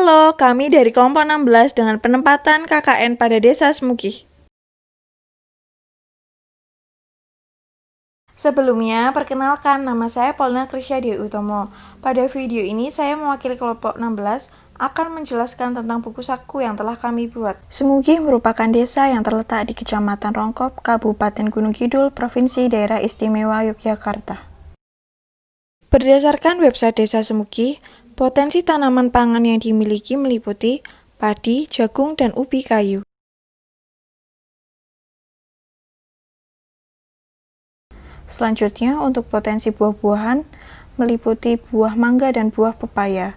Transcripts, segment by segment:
Halo, kami dari kelompok 16 dengan penempatan KKN pada Desa Semukih. Sebelumnya, perkenalkan nama saya Polna Krisya Dewi Utomo. Pada video ini saya mewakili kelompok 16 akan menjelaskan tentang buku saku yang telah kami buat. Semukih merupakan desa yang terletak di Kecamatan Rongkop, Kabupaten Gunung Kidul, Provinsi Daerah Istimewa Yogyakarta. Berdasarkan website Desa Semukih, potensi tanaman pangan yang dimiliki meliputi padi, jagung, dan ubi kayu. Selanjutnya, untuk potensi buah-buahan meliputi buah mangga dan buah pepaya.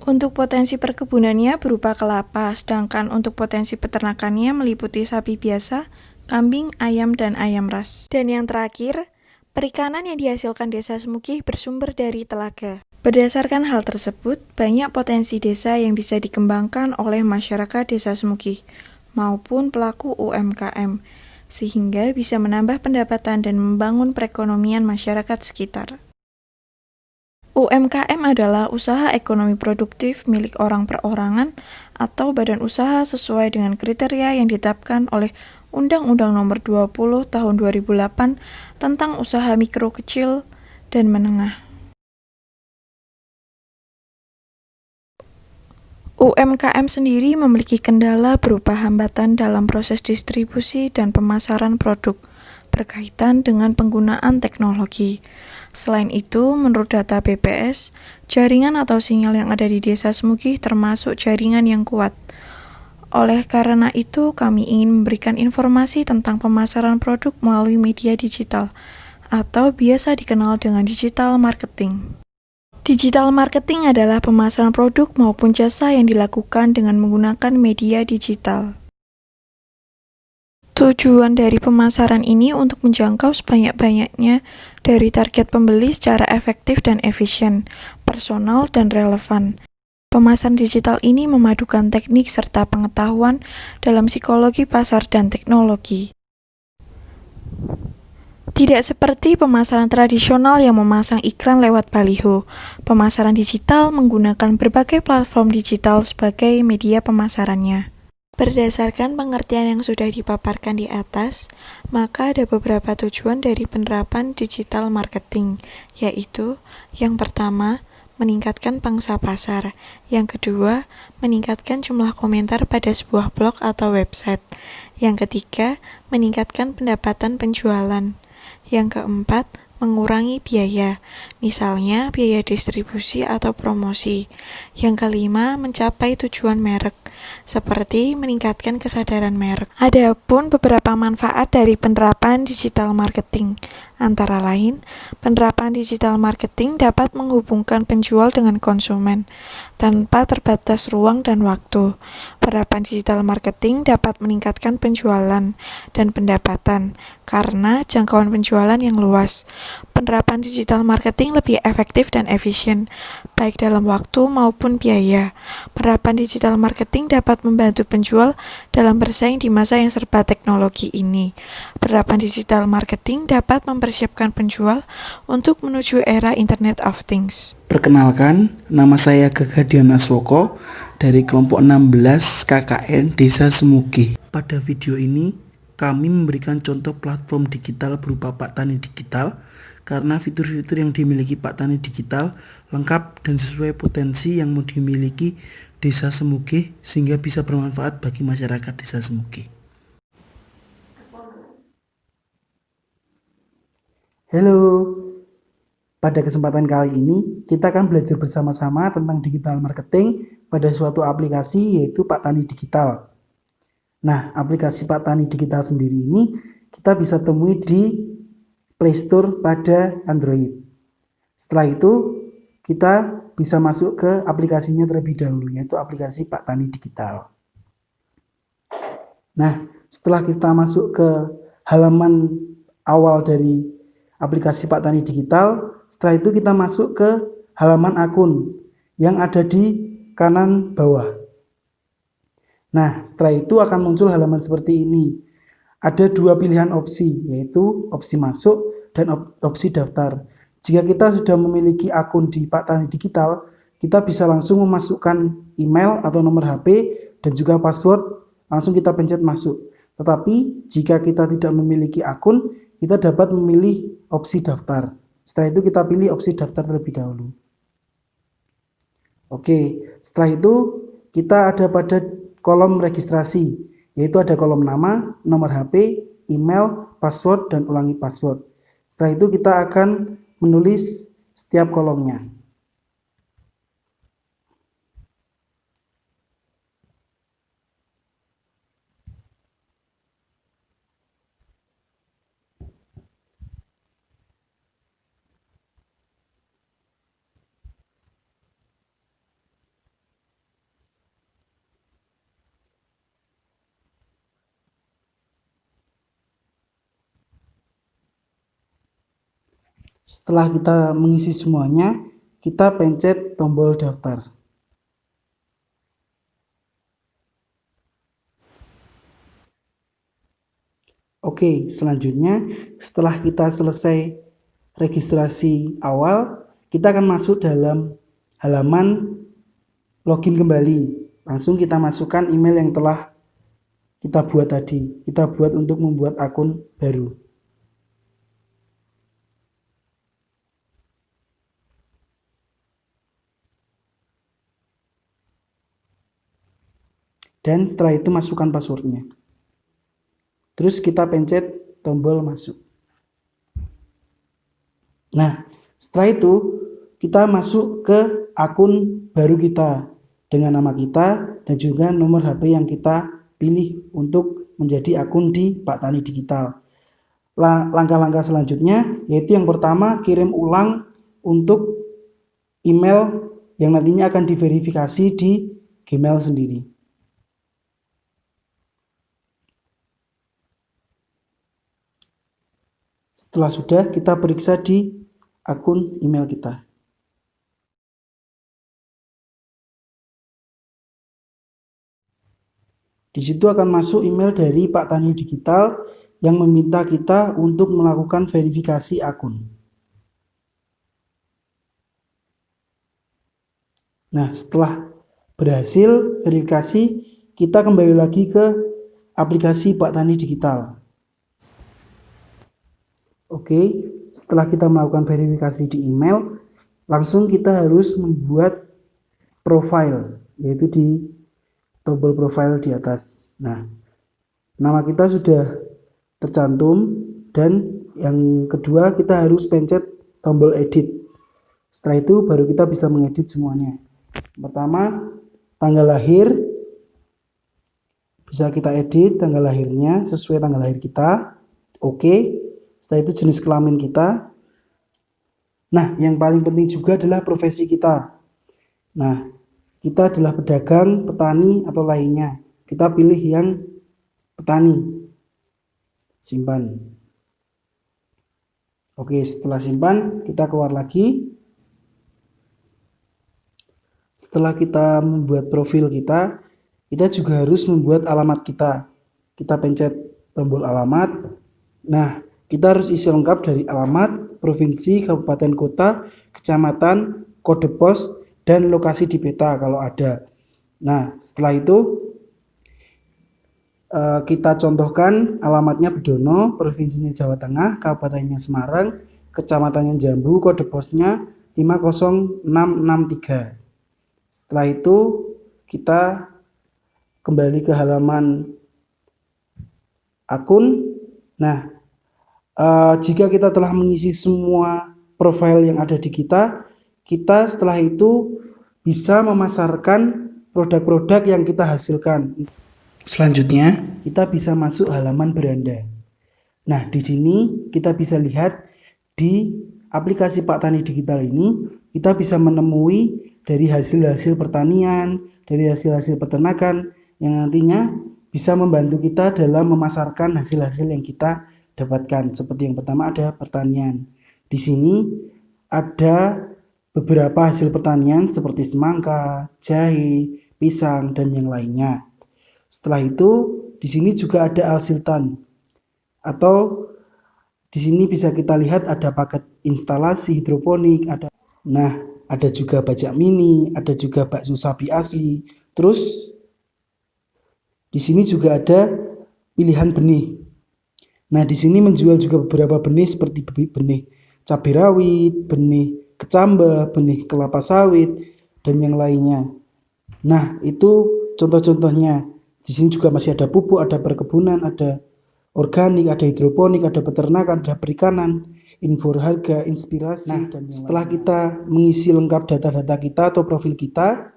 Untuk potensi perkebunannya berupa kelapa, sedangkan untuk potensi peternakannya meliputi sapi biasa, kambing, ayam, dan ayam ras. Dan yang terakhir, perikanan yang dihasilkan Desa Semukih bersumber dari telaga. Berdasarkan hal tersebut, banyak potensi desa yang bisa dikembangkan oleh masyarakat Desa Semukih maupun pelaku UMKM, sehingga bisa menambah pendapatan dan membangun perekonomian masyarakat sekitar. UMKM adalah usaha ekonomi produktif milik orang perorangan atau badan usaha sesuai dengan kriteria yang ditetapkan oleh Undang-Undang Nomor 20 Tahun 2008 tentang usaha mikro kecil dan menengah. UMKM sendiri memiliki kendala berupa hambatan dalam proses distribusi dan pemasaran produk berkaitan dengan penggunaan teknologi. Selain itu, menurut data BPS, jaringan atau sinyal yang ada di Desa Semukih termasuk jaringan yang kuat. Oleh karena itu, kami ingin memberikan informasi tentang pemasaran produk melalui media digital, atau biasa dikenal dengan digital marketing. Digital marketing adalah pemasaran produk maupun jasa yang dilakukan dengan menggunakan media digital. Tujuan dari pemasaran ini untuk menjangkau sebanyak-banyaknya dari target pembeli secara efektif dan efisien, personal, dan relevan. Pemasaran digital ini memadukan teknik serta pengetahuan dalam psikologi pasar dan teknologi. Tidak seperti pemasaran tradisional yang memasang iklan lewat baliho, pemasaran digital menggunakan berbagai platform digital sebagai media pemasarannya. Berdasarkan pengertian yang sudah dipaparkan di atas, maka ada beberapa tujuan dari penerapan digital marketing, yaitu yang pertama, meningkatkan pangsa pasar. Yang kedua, meningkatkan jumlah komentar pada sebuah blog atau website. Yang ketiga, meningkatkan pendapatan penjualan. Yang keempat, mengurangi biaya, misalnya biaya distribusi atau promosi. Yang kelima, mencapai tujuan merek, seperti meningkatkan kesadaran merek. Adapun beberapa manfaat dari penerapan digital marketing, antara lain, penerapan digital marketing dapat menghubungkan penjual dengan konsumen tanpa terbatas ruang dan waktu. Penerapan digital marketing dapat meningkatkan penjualan dan pendapatan karena jangkauan penjualan yang luas. Penerapan digital marketing lebih efektif dan efisien, baik dalam waktu maupun biaya. Penerapan digital marketing dapat membantu penjual dalam bersaing di masa yang serba teknologi ini. Penerapan digital marketing dapat mempersiapkan penjual untuk menuju era Internet of Things. Perkenalkan, nama saya Gagah Dian Aswoko dari kelompok 16 KKN Desa Semukih. Pada video ini, kami memberikan contoh platform digital berupa Pak Tani Digital karena fitur-fitur yang dimiliki Pak Tani Digital lengkap dan sesuai potensi yang dimiliki Desa Semukih sehingga bisa bermanfaat bagi masyarakat Desa Semukih. Halo, pada kesempatan kali ini kita akan belajar bersama-sama tentang digital marketing pada suatu aplikasi yaitu Pak Tani Digital. Nah, aplikasi Pak Tani Digital sendiri ini kita bisa temui di Play Store pada Android. Setelah itu, kita bisa masuk ke aplikasinya terlebih dahulu, yaitu aplikasi Pak Tani Digital. Nah, setelah kita masuk ke halaman awal dari aplikasi Pak Tani Digital, setelah itu kita masuk ke halaman akun yang ada di kanan bawah. Nah, setelah itu akan muncul halaman seperti ini. Ada dua pilihan opsi, yaitu opsi masuk dan opsi daftar. Jika kita sudah memiliki akun di Pak Tani Digital, kita bisa langsung memasukkan email atau nomor HP dan juga password, langsung kita pencet masuk. Tetapi jika kita tidak memiliki akun, kita dapat memilih opsi daftar. Setelah itu kita pilih opsi daftar terlebih dahulu. Oke, setelah itu kita ada pada kolom registrasi, yaitu ada kolom nama, nomor HP, email, password, dan ulangi password. Setelah itu kita akan menulis setiap kolomnya. Setelah kita mengisi semuanya, kita pencet tombol daftar. Oke, selanjutnya setelah kita selesai registrasi awal, kita akan masuk dalam halaman login kembali. Langsung kita masukkan email yang telah kita buat tadi. Kita buat untuk membuat akun baru. Dan setelah itu masukkan passwordnya. Terus kita pencet tombol masuk. Nah, setelah itu kita masuk ke akun baru kita dengan nama kita dan juga nomor HP yang kita pilih untuk menjadi akun di Pak Tani Digital. Langkah-langkah selanjutnya yaitu yang pertama, kirim ulang untuk email yang nantinya akan diverifikasi di Gmail sendiri. Setelah sudah, kita periksa di akun email kita. Di situ akan masuk email dari Pak Tani Digital yang meminta kita untuk melakukan verifikasi akun. Nah, setelah berhasil verifikasi, kita kembali lagi ke aplikasi Pak Tani Digital. Oke, setelah kita melakukan verifikasi di email, langsung kita harus membuat profile, yaitu di tombol profile di atas. Nah, nama kita sudah tercantum dan yang kedua kita harus pencet tombol edit. Setelah itu baru kita bisa mengedit semuanya. Pertama, tanggal lahir. Bisa kita edit tanggal lahirnya sesuai tanggal lahir kita. Oke. Setelah itu jenis kelamin kita. Nah, yang paling penting juga adalah profesi kita. Nah, kita adalah pedagang, petani, atau lainnya. Kita pilih yang petani. Simpan. Oke, setelah simpan, kita keluar lagi. Setelah kita membuat profil kita juga harus membuat alamat kita. Kita pencet tombol alamat. Nah, kita harus isi lengkap dari alamat, provinsi, kabupaten, kota, kecamatan, kode pos, dan lokasi di peta kalau ada. Nah, setelah itu kita contohkan alamatnya Bedono, provinsinya Jawa Tengah, kabupatennya Semarang, kecamatannya Jambu, kode posnya 50663. Setelah itu kita kembali ke halaman akun. Nah, jika kita telah mengisi semua profil yang ada di kita setelah itu bisa memasarkan produk-produk yang kita hasilkan. Selanjutnya, kita bisa masuk halaman beranda. Nah, di sini kita bisa lihat di aplikasi Pak Tani Digital ini, kita bisa menemui dari hasil-hasil pertanian, dari hasil-hasil peternakan yang nantinya bisa membantu kita dalam memasarkan hasil-hasil yang kita dapatkan. Seperti yang pertama ada pertanian. Di sini ada beberapa hasil pertanian seperti semangka, jahe, pisang, dan yang lainnya. Setelah itu di sini juga ada alsiltan, atau di sini bisa kita lihat ada paket instalasi hidroponik, ada juga bajak mini, ada juga bakso sapi asli. Terus di sini juga ada pilihan benih. Nah, di sini menjual juga beberapa benih seperti benih cabai rawit, benih kecambah, benih kelapa sawit, dan yang lainnya. Nah, itu contoh-contohnya. Di sini juga masih ada pupuk, ada perkebunan, ada organik, ada hidroponik, ada peternakan, ada perikanan, info harga, inspirasi, dan setelah kita mengisi lengkap data-data kita atau profil kita,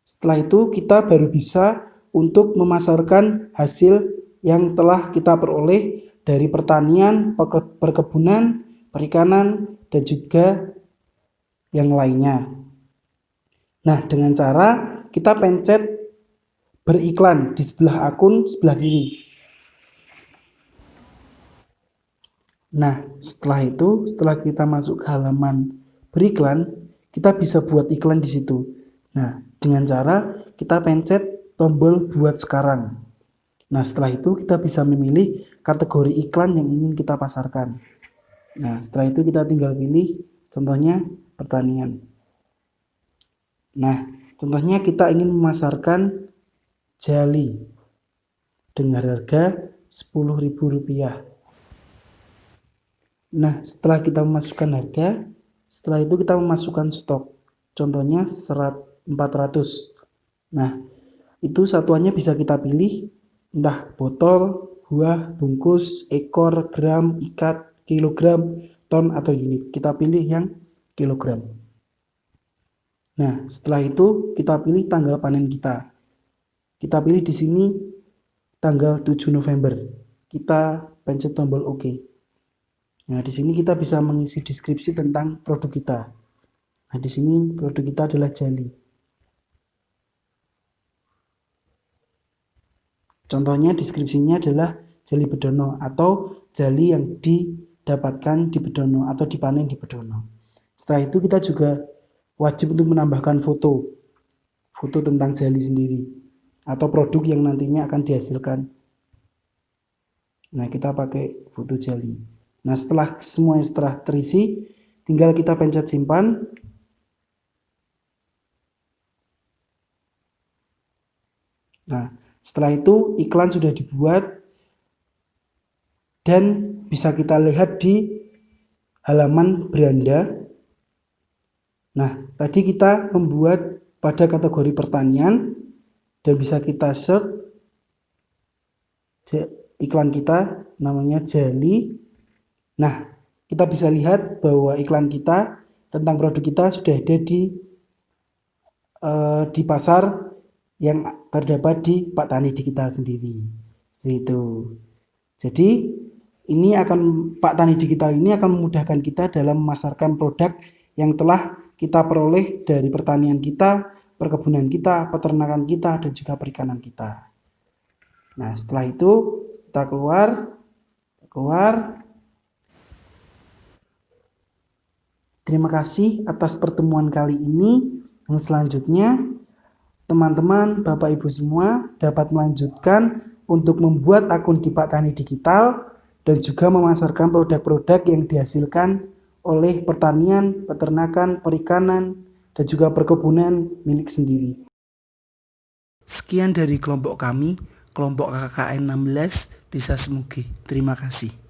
setelah itu kita baru bisa untuk memasarkan hasil yang telah kita peroleh dari pertanian, perkebunan, perikanan, dan juga yang lainnya. Nah, dengan cara kita pencet beriklan di sebelah akun sebelah kiri. Nah, setelah kita masuk ke halaman beriklan, kita bisa buat iklan di situ. Nah, dengan cara kita pencet tombol buat sekarang. Nah, setelah itu kita bisa memilih kategori iklan yang ingin kita pasarkan. Nah, setelah itu kita tinggal pilih contohnya pertanian. Nah, contohnya kita ingin memasarkan jali dengan harga Rp10.000. Nah, setelah kita memasukkan harga, setelah itu kita memasukkan stok. Contohnya 400. Nah, itu satuannya bisa kita pilih, entah botol, buah, bungkus, ekor, gram, ikat, kilogram, ton, atau unit. Kita pilih yang kilogram. Nah, setelah itu kita pilih tanggal panen kita. Kita pilih di sini tanggal 7 November. Kita pencet tombol OK. Nah, di sini kita bisa mengisi deskripsi tentang produk kita. Nah, di sini produk kita adalah jali. Contohnya deskripsinya adalah jali bedono atau jali yang didapatkan di bedono atau dipanen di bedono. Setelah itu kita juga wajib untuk menambahkan foto tentang jali sendiri atau produk yang nantinya akan dihasilkan. Nah, kita pakai foto jali. Nah, setelah terisi, tinggal kita pencet simpan. Nah, setelah itu iklan sudah dibuat dan bisa kita lihat di halaman beranda. Nah, tadi kita membuat pada kategori pertanian dan bisa kita search iklan kita namanya jali. Nah, kita bisa lihat bahwa iklan kita tentang produk kita sudah ada di pasar yang terdapat di Pak Tani Digital sendiri. Itu. Jadi, Pak Tani Digital ini akan memudahkan kita dalam memasarkan produk yang telah kita peroleh dari pertanian kita, perkebunan kita, peternakan kita, dan juga perikanan kita. Nah, setelah itu kita keluar. Terima kasih atas pertemuan kali ini. Yang selanjutnya, teman-teman, Bapak Ibu semua dapat melanjutkan untuk membuat akun di Pak Tani Digital dan juga memasarkan produk-produk yang dihasilkan oleh pertanian, peternakan, perikanan, dan juga perkebunan milik sendiri. Sekian dari kelompok kami, kelompok KKN 16 Desa Semuge. Terima kasih.